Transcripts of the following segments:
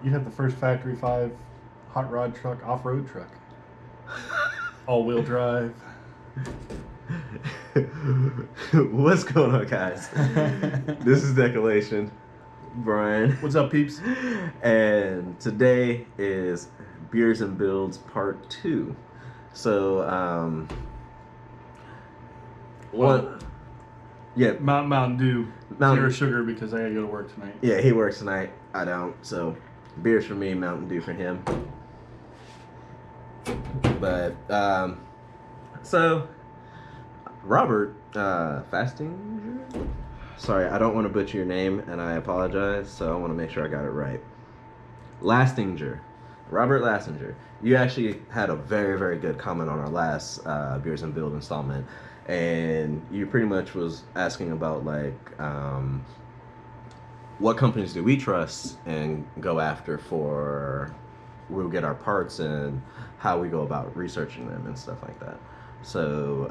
you'd have the first factory 5 hot rod truck, off-road truck, all-wheel drive. What's going on, guys? This is Decelation, Brian. What's up, peeps? And today is Beers and Builds Part 2. So, Mountain Dew, zero sugar because I gotta go to work tonight. Yeah, he works tonight. I don't. So, beers for me, Mountain Dew for him. But, so, Robert, Fastinger? Sorry, I don't want to butcher your name, and I apologize, so I want to make sure I got it right. Lastinger. Robert Lastinger. You actually had a very, very good comment on our last Beers and Build installment, and you pretty much was asking about, like, what companies do we trust and go after for we'll get our parts and how we go about researching them and stuff like that. So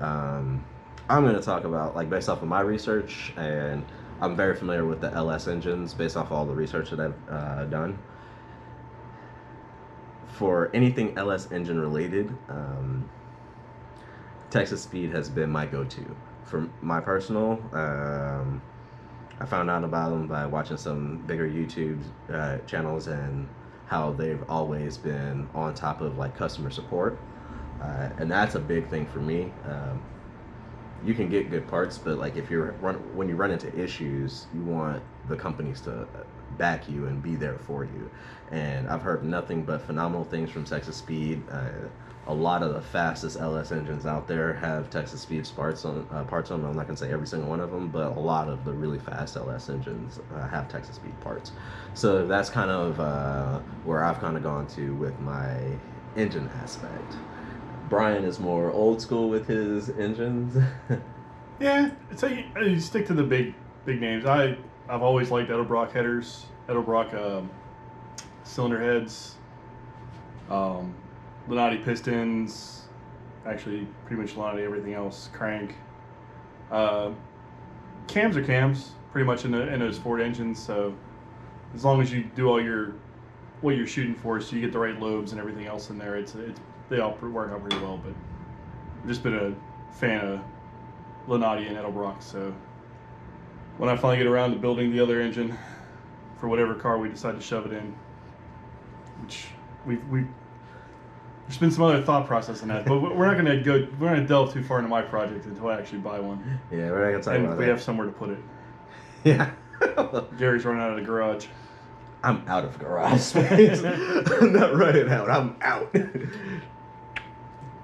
I'm going to talk about, like, based off of my research, and I'm very familiar with the LS engines based off all the research that I've done. For anything LS engine related, Texas Speed has been my go-to. For my personal, I found out about them by watching some bigger YouTube channels and how they've always been on top of, like, customer support. And that's a big thing for me. You can get good parts, but, like, if when you run into issues, you want the companies to back you and be there for you. And I've heard nothing but phenomenal things from Texas Speed. A lot of the fastest LS engines out there have Texas Speed parts on them. I'm not gonna say every single one of them, but a lot of the really fast LS engines have Texas Speed parts. So that's kind of where I've kind of gone to with my engine aspect. Brian is more old school with his engines. Yeah, it's like you stick to the big names. I've always liked Edelbrock headers, Edelbrock cylinder heads, Lenati pistons. Actually, pretty much Lenati everything else. Crank. Cams are cams, pretty much in those Ford engines. So as long as you do all what you're shooting for, so you get the right lobes and everything else in there, they all work out pretty well. But I've just been a fan of Lenati and Edelbrock. So when I finally get around to building the other engine for whatever car we decide to shove it in, which there's been some other thought process in that, but we're not gonna delve too far into my project until I actually buy one. Yeah, we're not gonna talk about that. And we have somewhere to put it. Yeah. Gary's running out of the garage. I'm out of garage space. I'm not running out. I'm out.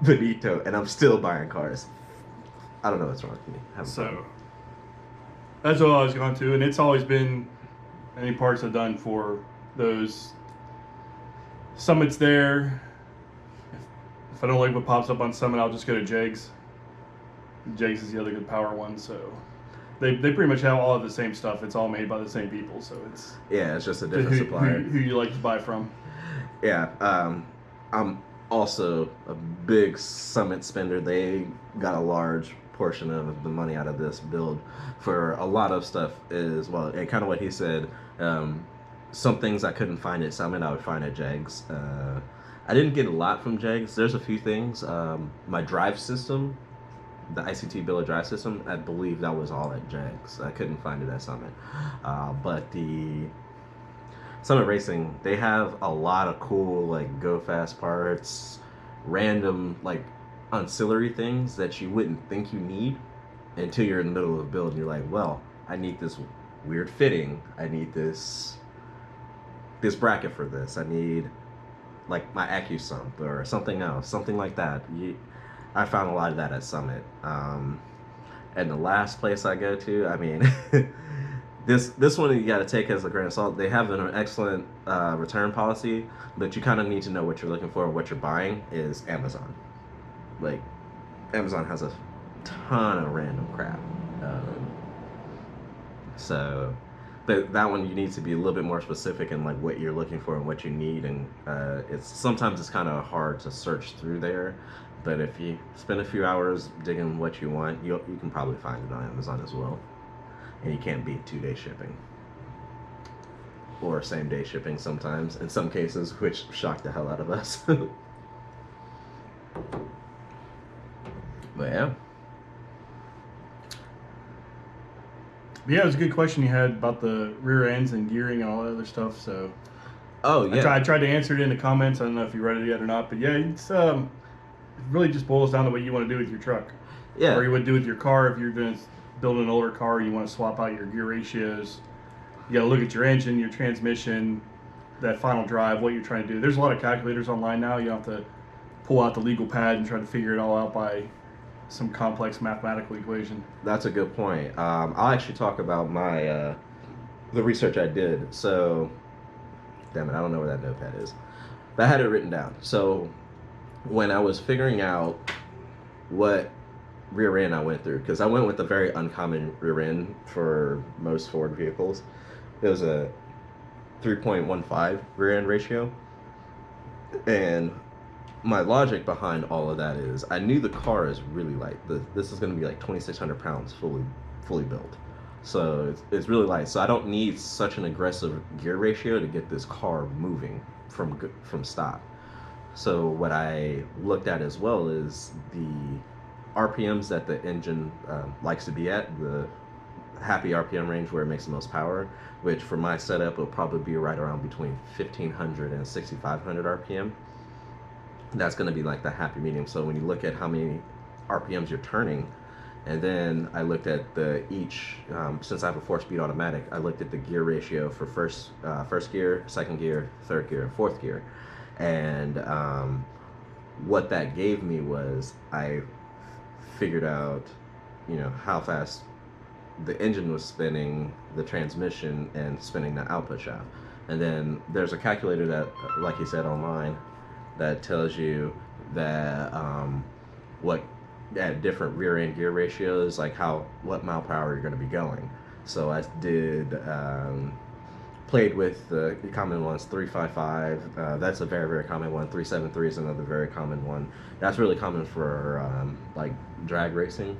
Benito, and I'm still buying cars. I don't know what's wrong with me. So that's what I was going to, and it's always been any parts I've done for those Summits there. If I don't like what pops up on Summit, I'll just go to Jegs. Jegs is the other good power one, so they pretty much have all of the same stuff. It's all made by the same people, so it's just a different supplier. Who you like to buy from. Yeah, I'm also a big Summit spender. They got a large portion of the money out of this build for a lot of stuff as well. And kind of what he said, some things I couldn't find at Summit, I would find at Jegs. I didn't get a lot from Jegs. There's a few things. My drive system, the ICT Billet drive system, I believe that was all at Jegs. I couldn't find it at Summit. But the Summit Racing, they have a lot of cool, like, go fast parts, random, like, ancillary things that you wouldn't think you need until you're in the middle of a build and you're like, well, I need this weird fitting, I need this bracket for this, I need, like, my AccuSump or something else, something like that. I found a lot of that at Summit. And the last place I go to, I mean, this one you got to take as a grain of salt. They have an excellent return policy, but you kind of need to know what you're looking for, what you're buying, is Amazon. Like, Amazon has a ton of random crap. But that one you need to be a little bit more specific in, like, what you're looking for and what you need, and sometimes it's kind of hard to search through there. But if you spend a few hours digging what you want, you can probably find it on Amazon as well. And you can't beat 2-day shipping. or same day shipping sometimes in some cases, which shocked the hell out of us. But yeah. Yeah, it was a good question you had about the rear ends and gearing and all that other stuff. So, Oh yeah. I tried to answer it in the comments. I don't know if you read it yet or not, but yeah, it really just boils down to what you want to do with your truck, Yeah. or you would do with your car. If you're going to build an older car, you want to swap out your gear ratios. You got to look at your engine, your transmission, that final drive, what you're trying to do. There's a lot of calculators online now. You don't have to pull out the legal pad and try to figure it all out by some complex mathematical equation. That's a good point. I'll actually talk about my the research I did. So, damn it, I don't know where that notepad is, but I had it written down. So, when I was figuring out what rear end I went through, because I went with a very uncommon rear end for most Ford vehicles. It was a 3.15 rear end ratio, and my logic behind all of that is I knew the car is really light. This is going to be like 2,600 pounds fully built. So it's really light. So I don't need such an aggressive gear ratio to get this car moving from stop. So what I looked at as well is the RPMs that the engine likes to be at, the happy RPM range where it makes the most power, which for my setup will probably be right around between 1,500 and 6,500 RPM. That's going to be like the happy medium. So when you look at how many RPMs you're turning, and then I looked at since I have a 4-speed automatic, I looked at the gear ratio for first gear, second gear, third gear, and fourth gear. And what that gave me was I figured out, how fast the engine was spinning, the transmission, and spinning the output shaft. And then there's a calculator that, like you said, online, that tells you that what at different rear end gear ratios, like what mile per hour you're going to be going. So I did played with the common ones, 355. That's a very, very common one. 373 is another very common one. That's really common for like drag racing.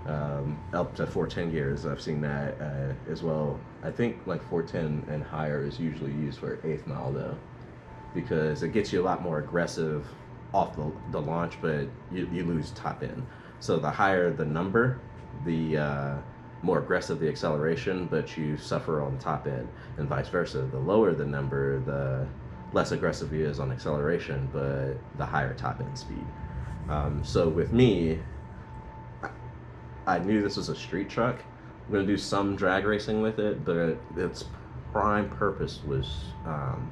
Up to 410 gears, I've seen that as well. I think like 410 and higher is usually used for 1/8 mile though, because it gets you a lot more aggressive off the launch, but you lose top end. So the higher the number, the more aggressive the acceleration, but you suffer on top end, and vice versa. The lower the number, the less aggressive he is on acceleration, but the higher top end speed. So with me, I knew this was a street truck. I'm going to do some drag racing with it, but its prime purpose was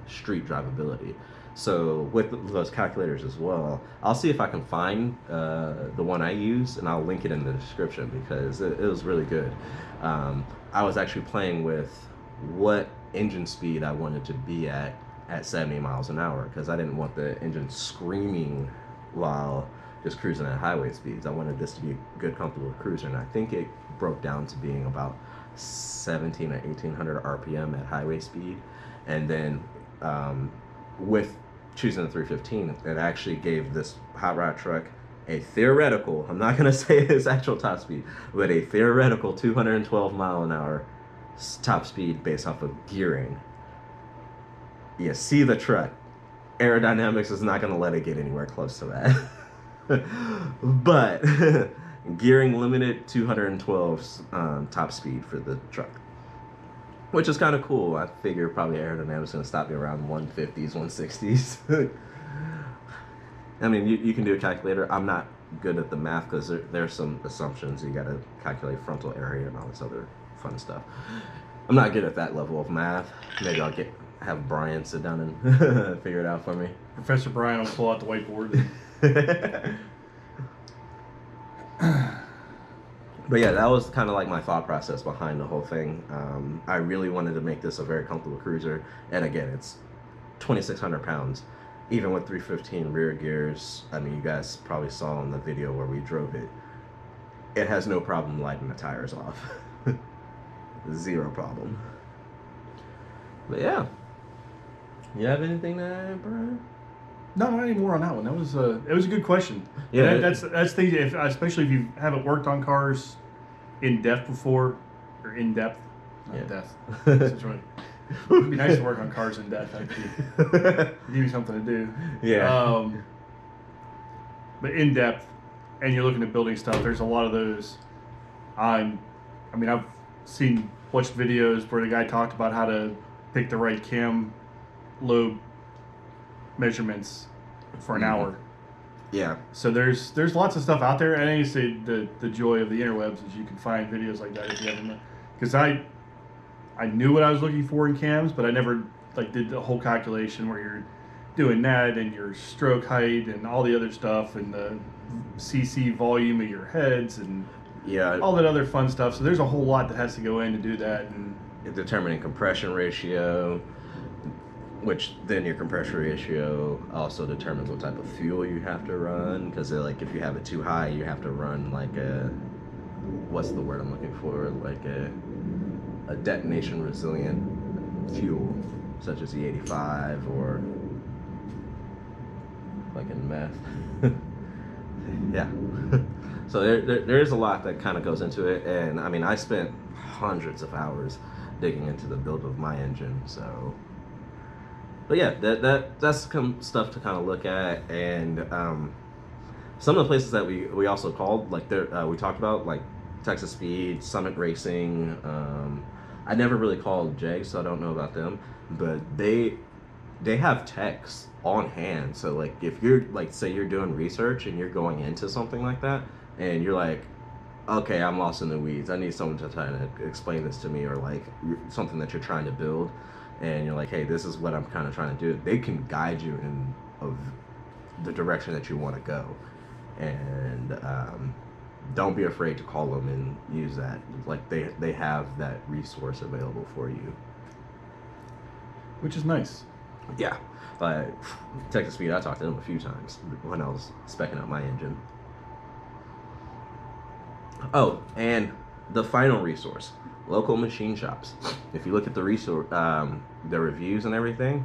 street drivability. So with those calculators as well, I'll see if I can find the one I use, and I'll link it in the description because it was really good. I was actually playing with what engine speed I wanted to be at 70 miles an hour, because I didn't want the engine screaming while just cruising at highway speeds. I wanted this to be a good, comfortable cruiser, and I think it broke down to being about 17 or 1800 RPM at highway speed. And then with choosing the 315, it actually gave this hot rod truck a theoretical, I'm not going to say its actual top speed, but a theoretical 212 mile an hour top speed based off of gearing. You see the truck. Aerodynamics is not going to let it get anywhere close to that. But gearing limited 212 top speed for the truck, which is kind of cool. I figure probably aerodynamics is going to stop me around 150s, 160s. I mean, you can do a calculator. I'm not good at the math because there's some assumptions. You got to calculate frontal area and all this other fun stuff. I'm not good at that level of math. Maybe I'll have Brian sit down and figure it out for me. Professor Brian will pull out the whiteboard. But yeah, that was kind of like my thought process behind the whole thing. I really wanted to make this a very comfortable cruiser, and again, it's 2,600 pounds. Even with 315 rear gears, I mean, you guys probably saw in the video where we drove it, it has no problem lighting the tires off. Zero problem. But yeah, you have anything to add, Brian? No, not anymore on that one. That was it was a good question. Yeah, that's things. Especially if you haven't worked on cars in depth before, or in depth, not yeah. depth. That's right. It'd be nice to work on cars in depth. Actually, give you something to do. Yeah. But in depth, and you're looking at building stuff. There's a lot of those. I mean, I've watched videos where the guy talked about how to pick the right cam lobe measurements for an hour. Yeah. So there's lots of stuff out there. And I say the joy of the interwebs is you can find videos like that if you haven't. Because I knew what I was looking for in cams, but I never did the whole calculation where you're doing that and your stroke height and all the other stuff and the CC volume of your heads and all that other fun stuff. So there's a whole lot that has to go in to do that. And determining compression ratio, which then your compression ratio also determines what type of fuel you have to run. Because if you have it too high, you have to run what's the word I'm looking for? Like a detonation resilient fuel, such as E85 or like in meth. Yeah. So there's a lot that kind of goes into it, and I mean I spent hundreds of hours digging into the build of my engine. So, but yeah, that's stuff to kind of look at, and some of the places that we also called, like we talked about, like Texas Speed, Summit Racing. I never really called JEG, so I don't know about them, but they have techs on hand. So like if you're say you're doing research and you're going into something like that and you're like, okay, I'm lost in the weeds, I need someone to try to explain this to me, or like something that you're trying to build and you're like, hey, this is what I'm kind of trying to do, they can guide you in the direction that you want to go. And don't be afraid to call them and use that. Like they have that resource available for you, which is nice. Yeah, like Texas Speed, I talked to them a few times when I was specking out my engine. Oh, and the final resource, local machine shops. If you look at the resource, the reviews and everything,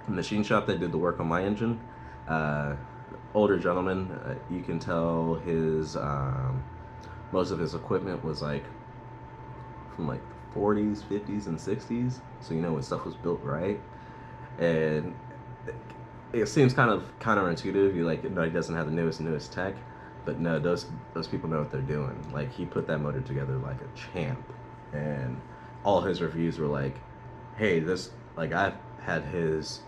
the machine shop that did the work on my engine, older gentleman, you can tell his most of his equipment was from the 40s, 50s, and 60s. So when stuff was built right. And it seems kind of counterintuitive. He doesn't have the newest tech, but no, those people know what they're doing. Like, he put that motor together like a champ, and all his reviews were like, hey, I've had his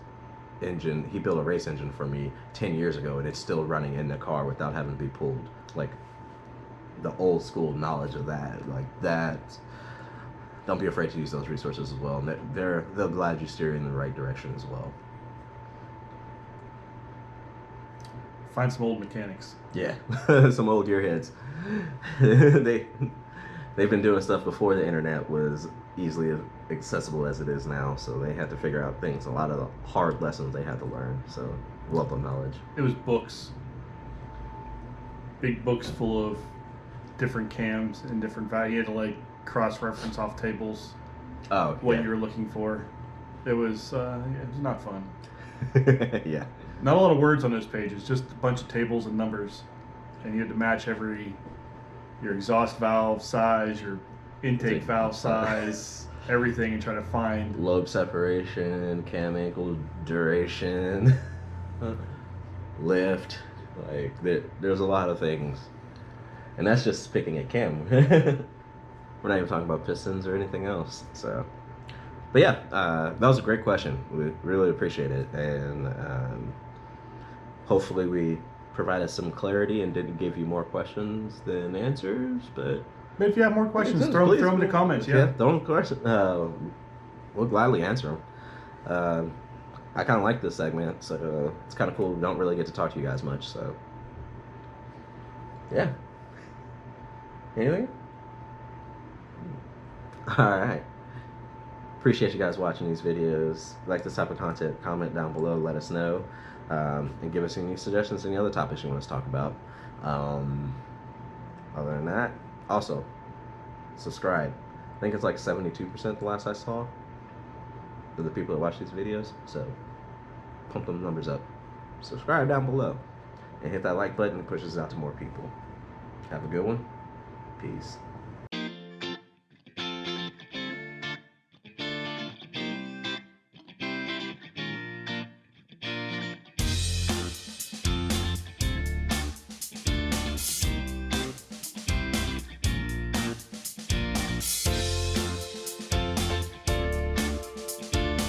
engine, he built a race engine for me 10 years ago and it's still running in the car without having to be pulled. Like, the old school knowledge of that, like that. Don't be afraid to use those resources as well. And they'll glad you steer in the right direction as well. Find some old mechanics. Yeah, some old gearheads. They've been doing stuff before the internet was easily accessible as it is now. So they had to figure out things. A lot of the hard lessons they had to learn. So wealth of knowledge. It was books. Big books full of different cams and different values. You had to cross-reference off tables what you were looking for. It was not fun. Yeah. Not a lot of words on those pages, just a bunch of tables and numbers. And you had to match your exhaust valve size, your intake valve size, everything, and try to find lobe separation, cam angle duration, lift. There's a lot of things. And that's just picking a cam. We're not even talking about pistons or anything else. So, but yeah, that was a great question. We really appreciate it, and hopefully we provided some clarity and didn't give you more questions than answers. But if you have more questions, throw them in the comments. Yeah, throw them questions. We'll gladly answer them. I kind of like this segment, so it's kind of cool. We don't really get to talk to you guys much, so yeah. Anything? Alright. Appreciate you guys watching these videos. If you like this type of content, comment down below, let us know, and give us any suggestions, any other topics you want us to talk about. Other than that, also subscribe. I think it's 72% the last I saw for the people that watch these videos, so pump them numbers up. Subscribe down below and hit that like button. It pushes out to more people. Have a good one. Peace.